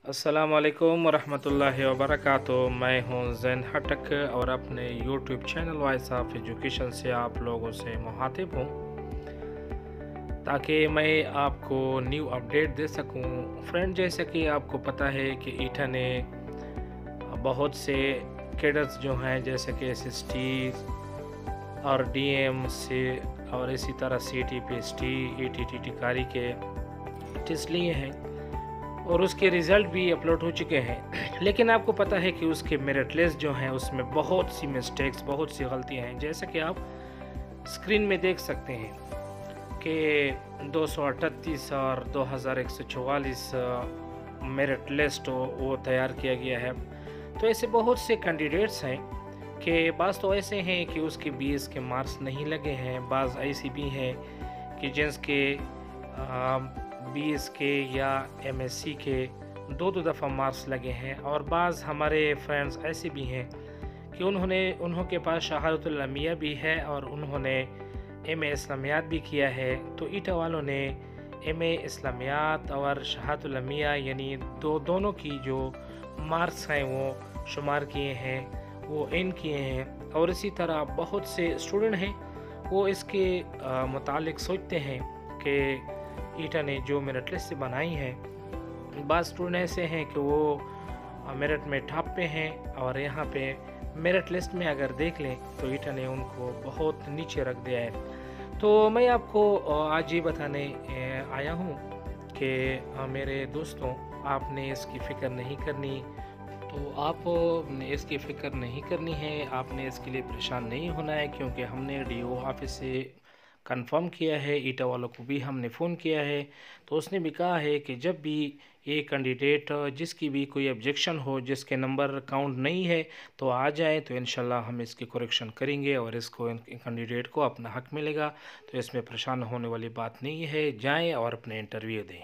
अस्सलाम वालेकुम वरहमतुल्लाहि वबरकातुहू। मैं हूँ ज़ैन हटक और अपने YouTube channel voice of education से आप लोगों से मुखातिब हूँ ताकि मैं आपको न्यू अपडेट दे सकूँ। फ्रेंड, जैसे कि आपको पता है कि ईटा ने बहुत से कैडर्स जो हैं जैसे कि एसएसटी और डीएम से और इसी तरह सीटी पीएसटी ईटीटीटी कारी के टेस्ट लिए हैं और उसके रिज़ल्ट भी अपलोड हो चुके हैं। लेकिन आपको पता है कि उसके मेरिट लिस्ट जो हैं उसमें बहुत सी मिस्टेक्स, बहुत सी गलतियां हैं। जैसे कि आप स्क्रीन में देख सकते हैं कि 238 और 2144 मेरिट लिस्ट वो तैयार किया गया है। तो ऐसे बहुत से कैंडिडेट्स हैं कि बाज़ तो ऐसे हैं कि उसके 20 के मार्क्स नहीं लगे हैं, बाज़ ऐसी भी हैं कि जिनके 20 के या एमएससी के दो दफ़ा मार्क्स लगे हैं, और बाज़ हमारे फ्रेंड्स ऐसे भी हैं कि उन्हों के पास शहादतुल अमिया भी है और उन्होंने एमए इस्लामियात भी किया है। तो ईटा वालों ने एमए इस्लामियात और शहादतुल अमिया यानी दोनों की जो मार्क्स हैं वो शुमार किए हैं, वो इन किए हैं। और इसी तरह बहुत से स्टूडेंट हैं वो इसके मुतालिक सोचते हैं कि ईटा ने जो मेरिट लिस्ट बनाई है, बाज़ स्टूडेंट ऐसे हैं कि वो मेरिट में टॉप पे हैं और यहाँ पे मेरिट लिस्ट में अगर देख लें तो ईटा ने उनको बहुत नीचे रख दिया है। तो मैं आपको आज ये बताने आया हूँ कि मेरे दोस्तों, आपने इसकी फ़िक्र नहीं करनी। तो आपने इसकी फ़िक्र नहीं करनी है, आपने इसके लिए परेशान नहीं होना है, क्योंकि हमने डीओ ऑफिस से कंफर्म किया है, ईटा वालों को भी हमने फ़ोन किया है। तो उसने भी कहा है कि जब भी ये कैंडिडेट जिसकी भी कोई ऑब्जेक्शन हो, जिसके नंबर काउंट नहीं है, तो आ जाए तो इंशाल्लाह हम इसकी करेक्शन करेंगे और इसको कैंडिडेट को अपना हक मिलेगा। तो इसमें परेशान होने वाली बात नहीं है, जाएं और अपने इंटरव्यू दें।